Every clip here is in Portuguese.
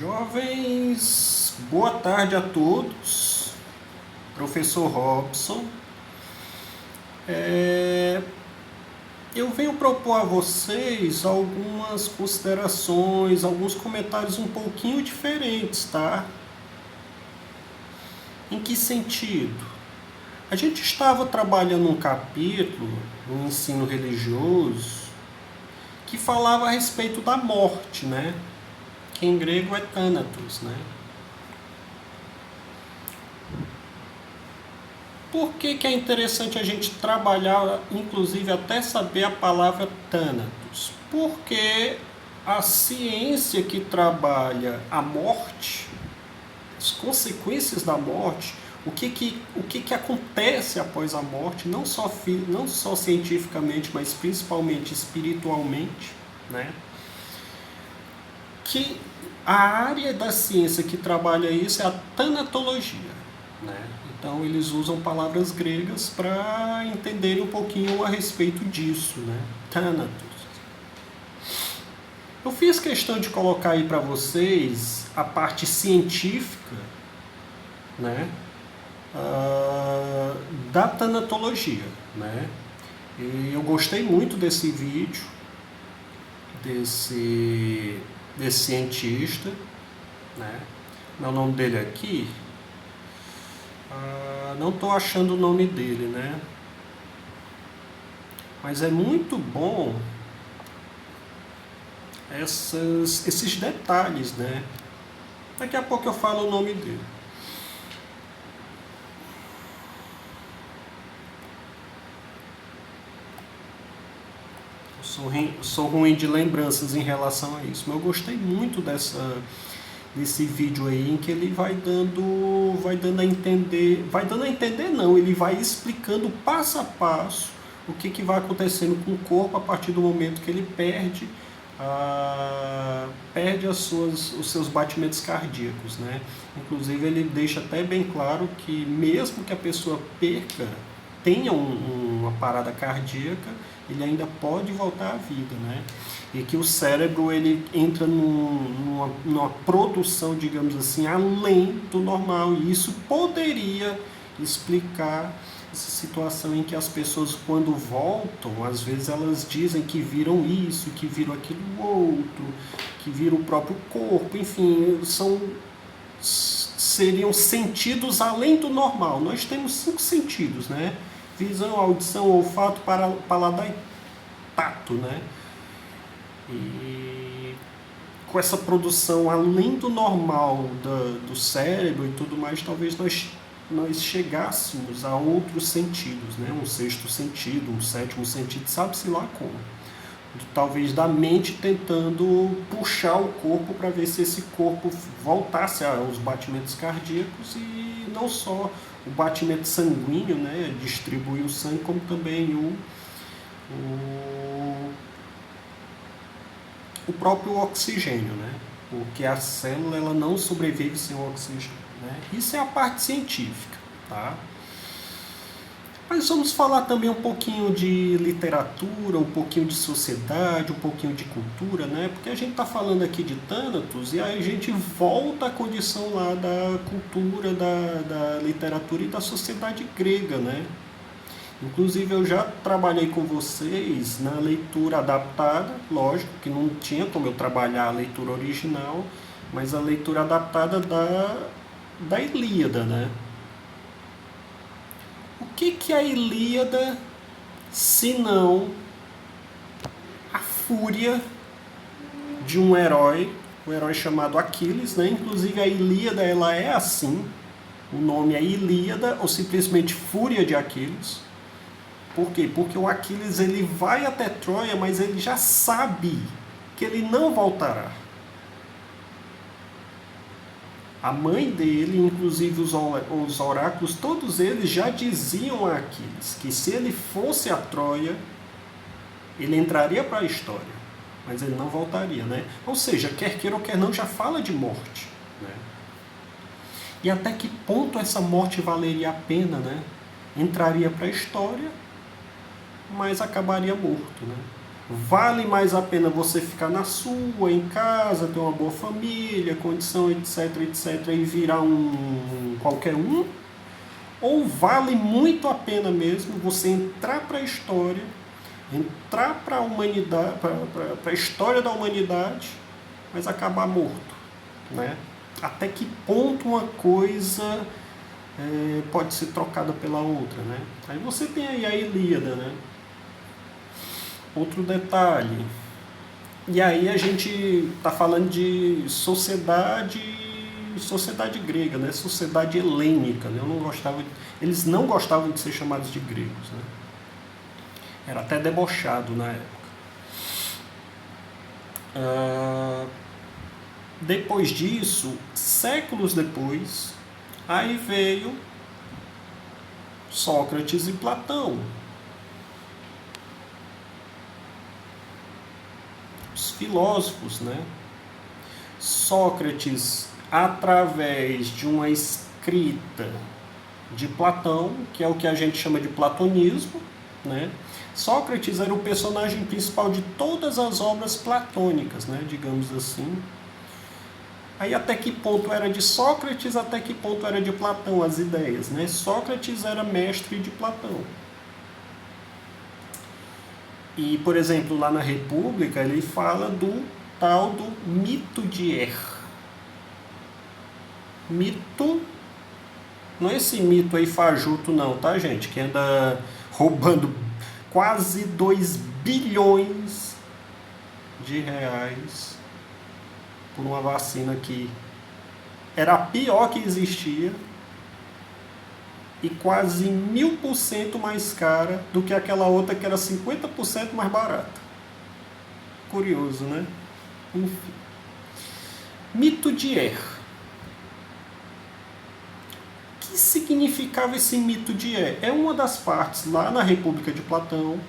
Jovens, boa tarde a todos. Professor Robson. Eu venho propor a vocês algumas considerações, alguns comentários um pouquinho diferentes, tá? Em que sentido? A gente estava trabalhando um capítulo no ensino religioso que falava a respeito da morte, né? Que em grego é thanatos, né? Por que é interessante a gente trabalhar, inclusive até saber a palavra thanatos? Porque a ciência que trabalha a morte, as consequências da morte, o que acontece após a morte, não só cientificamente, mas principalmente espiritualmente, né? Que a área da ciência que trabalha isso é a tanatologia, né? Então eles usam palavras gregas para entenderem um pouquinho a respeito disso, né? Thanatos. Eu fiz questão de colocar aí para vocês a parte científica, né? Da tanatologia, né? E eu gostei muito desse vídeo, desse cientista, né? O nome dele aqui, não estou achando o nome dele, né? Mas é muito bom esses detalhes, né? Daqui a pouco eu falo o nome dele. Sou ruim de lembranças em relação a isso, mas eu gostei muito desse vídeo aí, em que ele vai dando a entender não, ele vai explicando passo a passo o que vai acontecendo com o corpo a partir do momento que ele perde os seus batimentos cardíacos, né? Inclusive ele deixa até bem claro que mesmo que a pessoa tenha uma parada cardíaca, ele ainda pode voltar à vida, né? E que o cérebro ele entra numa produção, digamos assim, além do normal, e isso poderia explicar essa situação em que as pessoas, quando voltam, às vezes elas dizem que viram isso, que viram aquilo outro, que viram o próprio corpo, enfim, seriam sentidos além do normal. Nós temos 5 sentidos, né? Visão, audição, olfato, paladar e tato, né? E com essa produção além do normal do cérebro e tudo mais, talvez nós chegássemos a outros sentidos, né? Um sexto sentido, um sétimo sentido, sabe-se lá como. Talvez da mente tentando puxar o corpo para ver se esse corpo voltasse aos batimentos cardíacos, e não só o batimento sanguíneo, né? Distribuir o sangue, como também o próprio oxigênio, né? Porque a célula ela não sobrevive sem o oxigênio, né? Isso é a parte científica, tá? Mas vamos falar também um pouquinho de literatura, um pouquinho de sociedade, um pouquinho de cultura, né? Porque a gente está falando aqui de Thanatos e aí a gente volta à condição lá da cultura, da literatura e da sociedade grega, né? Inclusive eu já trabalhei com vocês na leitura adaptada, lógico que não tinha como eu trabalhar a leitura original, mas a leitura adaptada da Ilíada, né? O que é a Ilíada, senão a fúria de um herói chamado Aquiles, né? Inclusive a Ilíada ela é assim, o nome é Ilíada ou simplesmente Fúria de Aquiles. Por quê? Porque o Aquiles ele vai até Troia, mas ele já sabe que ele não voltará. A mãe dele, inclusive os oráculos, todos eles já diziam a Aquiles que se ele fosse a Troia, ele entraria para a história, mas ele não voltaria, né? Ou seja, quer queira ou quer não, já fala de morte, né? E até que ponto essa morte valeria a pena, né? Entraria para a história, mas acabaria morto, né? Vale mais a pena você ficar na sua, em casa, ter uma boa família, condição, etc, etc, e virar um qualquer um? Ou vale muito a pena mesmo você entrar para a história, entrar para a humanidade, para a história da humanidade, mas acabar morto, né? Até que ponto uma coisa pode ser trocada pela outra, né? Aí você tem aí a Ilíada, né? Outro detalhe. E aí a gente está falando de sociedade grega, né? Sociedade helênica, né? Eles não gostavam de ser chamados de gregos, né? Era até debochado na época. Depois disso, séculos depois, aí veio Sócrates e Platão. Os filósofos, né? Sócrates, através de uma escrita de Platão, que é o que a gente chama de platonismo, né? Sócrates era o personagem principal de todas as obras platônicas, né? Digamos assim. Aí até que ponto era de Sócrates, até que ponto era de Platão as ideias, né? Sócrates era mestre de Platão. E, por exemplo, lá na República, ele fala do tal do mito de Er. Mito, não é esse mito aí fajuto não, tá, gente? Que anda roubando quase 2 bilhões de reais por uma vacina que era a pior que existia e quase 1000% mais cara do que aquela outra que era 50% mais barata. Curioso, né? Enfim. Mito de Er. O que significava esse mito de Er? É uma das partes lá na República de Platão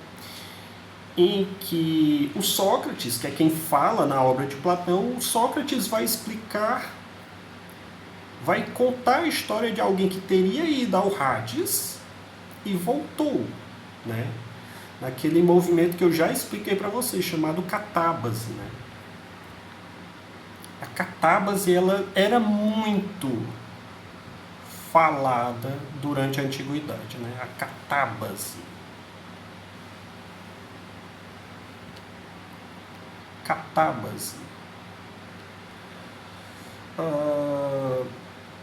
em que o Sócrates, que é quem fala na obra de Platão, o Sócrates vai explicar, vai contar a história de alguém que teria ido ao Hades e voltou, né? Naquele movimento que eu já expliquei para vocês, chamado catábase, né? A catábase, ela era muito falada durante a antiguidade, né? A catábase. Catábase.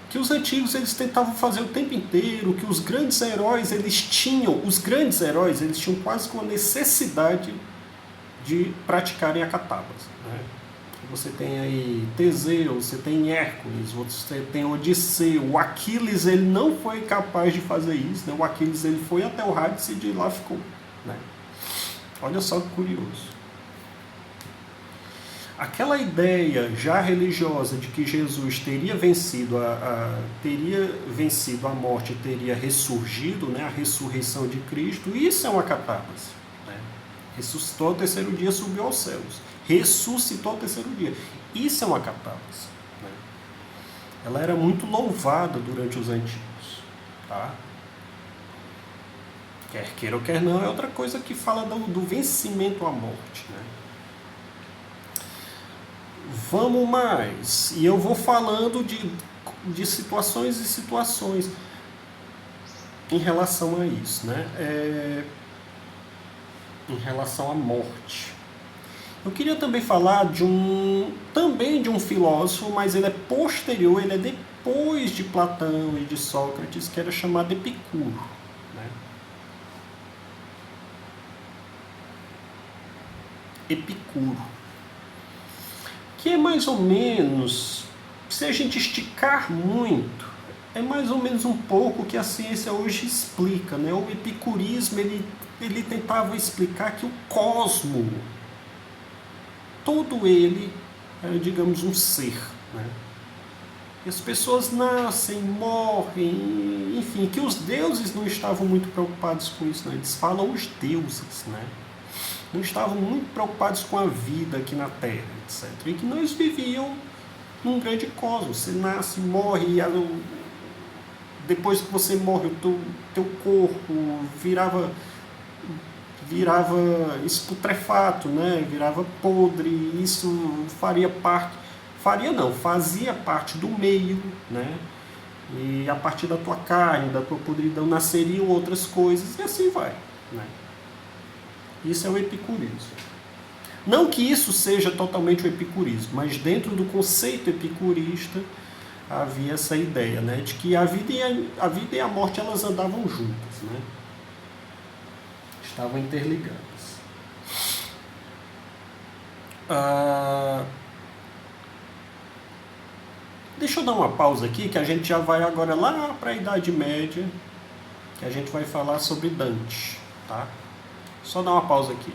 Que os antigos eles tentavam fazer o tempo inteiro, que os grandes heróis eles tinham quase com a necessidade de praticarem a catábase, né? Você tem aí Teseu, você tem Hércules, você tem Odisseu, o Aquiles ele não foi capaz de fazer isso, né? O Aquiles ele foi até o Hades e de lá ficou, né? Olha só que curioso. Aquela ideia já religiosa de que Jesus teria vencido a morte e teria ressurgido, né, a ressurreição de Cristo, isso é uma catábase, né? Ressuscitou ao terceiro dia, subiu aos céus. Ressuscitou ao terceiro dia. Isso é uma catábase, né? Ela era muito louvada durante os antigos, tá? Quer queira ou quer não, é outra coisa que fala do vencimento à morte, né? Vamos mais. E eu vou falando de situações e situações em relação a isso, né? Em relação à morte. Eu queria também falar de um filósofo, mas ele é posterior, ele é depois de Platão e de Sócrates, que era chamado Epicuro, né? Epicuro. Que é mais ou menos, se a gente esticar muito, é mais ou menos um pouco que a ciência hoje explica, né? O epicurismo, ele tentava explicar que o cosmo, todo ele é, digamos, um ser, né? E as pessoas nascem, morrem, enfim, que os deuses não estavam muito preocupados com isso, né? Eles falam os deuses, né? Não estavam muito preocupados com a vida aqui na Terra, etc. E que nós viviam num grande cosmos. Você nasce, morre, e depois que você morre, o teu corpo virava esputrefato, né? Virava podre, e isso fazia parte do meio, né? E a partir da tua carne, da tua podridão, nasceriam outras coisas, e assim vai, né? Isso é o epicurismo. Não que isso seja totalmente o epicurismo, mas dentro do conceito epicurista havia essa ideia, né, de que a vida e a morte elas andavam juntas, né? Estavam interligadas. Deixa eu dar uma pausa aqui, que a gente já vai agora lá para a Idade Média, que a gente vai falar sobre Dante, tá? Só dar uma pausa aqui.